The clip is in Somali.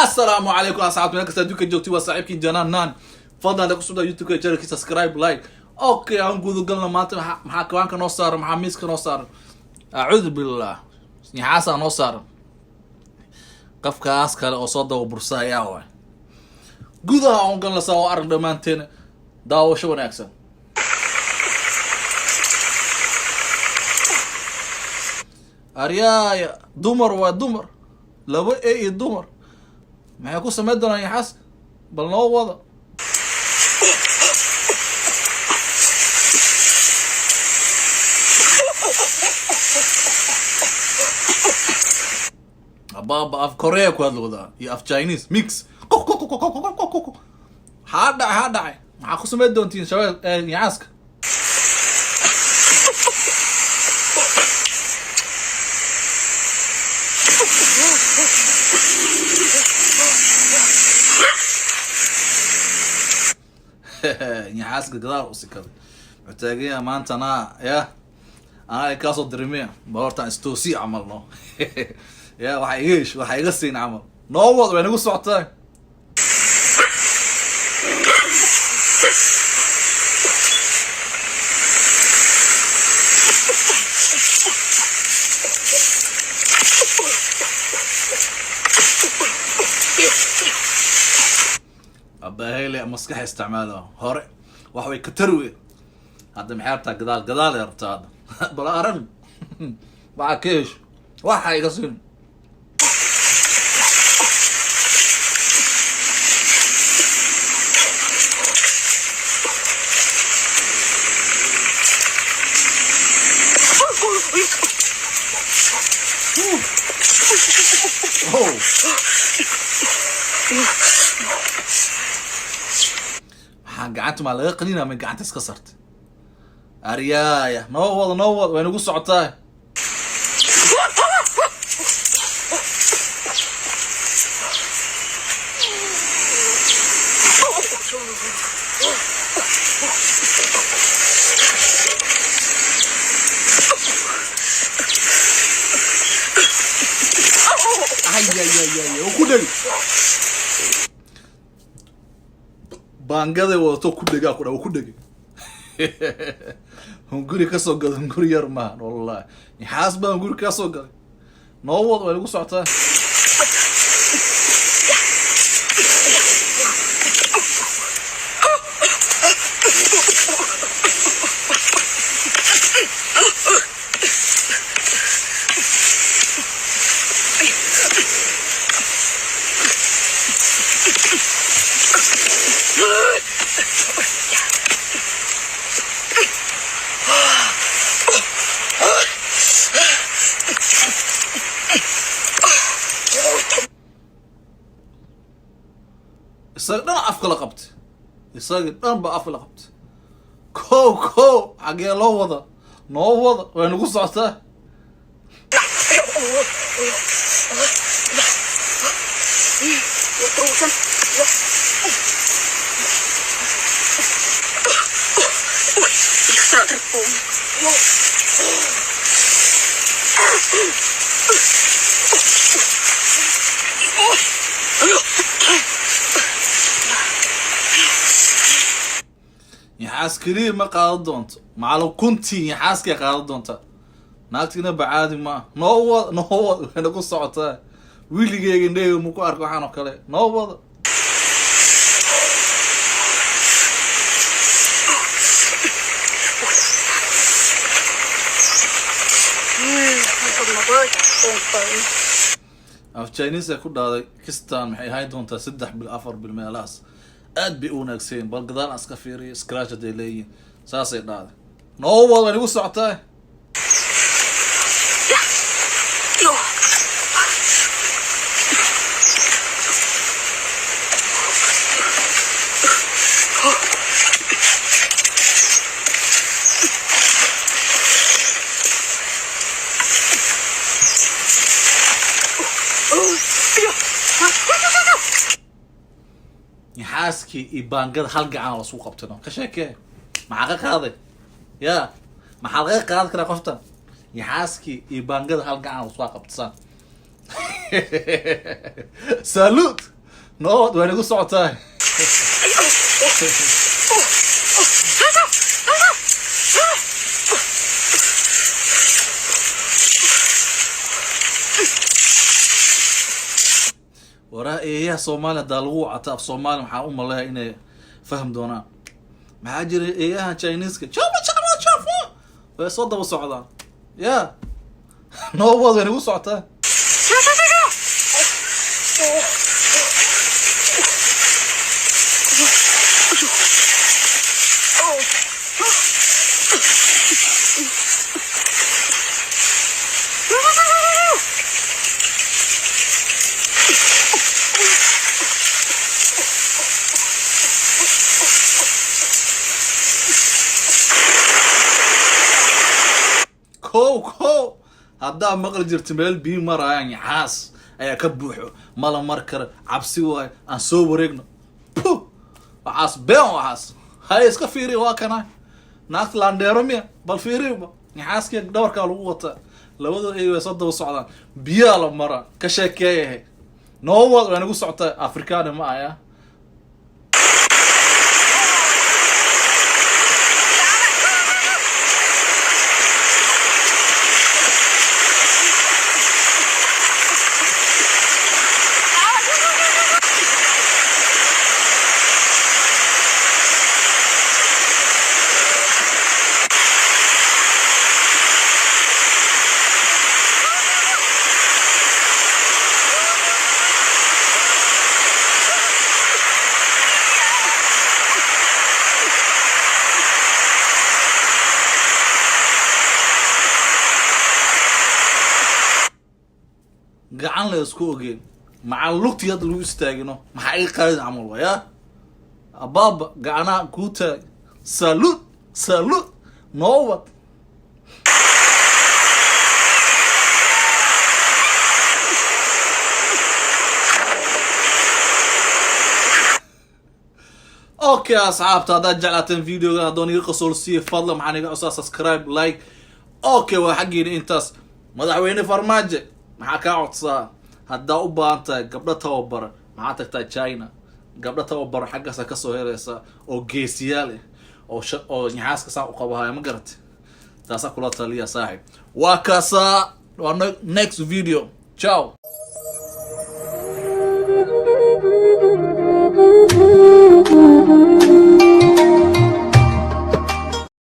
السلام عليكم اصحاب ملك استديوك جوتي وصاحبك جنان نان فضلا لك سودا يوتيوب جارك سبسكرايب لايك اوكي aan guud galna maanta maxaa kawaanka noo saaran maxaa miiska noo saaran a'uudu billah yaasa noo saaran qafkaas kale oo soo dawo bursaya waa gudaha aan galna soo arag dhamaanteen daawasho wanaagsan aryaaya dumar waa dumar laba ee dumar maxay ku sameeyaan doonaan yaxas bal noo wada baba af Korea ku hadlooda iyo af Chinese mix hada maxaa ku sameeyaan doontiin shabaab yaxaska yaxaska gadaal u sikada wataagaya maanta ya ana ka soo dirmeen boorta istoosi amalno ya waxa iga siin amal noo wad way nagu socotay abahele maskax isticmaalo hore wax way ka tarwe hadda maxaabta gadaal yartaad bal aran waa keesh waxa iga siin gacanta ma laga qanina ma gacanta iska sartay aryaaya noo wad way nagu socotaa ay ku dhig bangade wadato ku dhigaa ku dhig hunguri ka soo gad hunguri yar ma wallahi yaxaas baan hunguri ka soo gad noo wad way lagu socotaa isaga afka la qabtay isaga dhan ba afka la qabtay ko agee loo wada noo wada way nagu socotaa عسكري ما قاعد دونت معلو كنتي حاسكي قاعد دونت naagtina bacaadi ma noo wada ku socotaa wiiligeyga indheega mu ku arko waxaan oo kale noo wada af Chinese ku dhaaday kistaan maxay ahayd doontaa 3 bil 4 bil meelaas aad bi wanaagsan bal gadaal aska fiiriyo scratch day leeyin saasay dhaaday noo wada lagu socotaa yaxaaskii iyo baangada hal gacan la soo qabtano ka sheekee maxaa ka qaaday ya maxaa laga qaad karaa qofta yaxaaskii iyo baangada hal gacan la soo qabtsan salute no way nagu socotaa ورا ايه يا صومالي دالغو عطاف صومالي waxaan u maleeyaa inay faham doonaan maxaa jiray eeyaha Chinese-ka shafo way soo daba socdaan ya no way nagu socotaa كو هذا مقل جرت ميل بي مرا يعني حاس ايا كبوحو مالا مركر عبسي واي ان سو وريغنا بو حاس بيو حاس هاي اسكا فيري واكنا ناك لانديرميا بل فيري با حاس كي دوركا لو وتا لبدو اي سو دبا سocdaan biya la mara ka sheekeeyay noo wad waan ugu socota afrikaan ma aya gacan la isku ogeyn maca lugtiyad lagu istaagino maxaa ay qaad amal waya abab gacana guuta salute no what اوكي اصحابتي هذا جعلتن فيديو هذون يقصوا سي فضل معنا قصا سبسكرايب لايك اوكي وحقين انتاس مدحويني فرماجه maxaa ka codsaa hadda u baahantay gabdho tababar maxaa tagtaa China gabdho tababar xaggaas ka soo helaysa oo geesiyaal oo nyaxaaska saa u qabahay ma garat taasa kula taliya saaxib waa kaasa next video ciao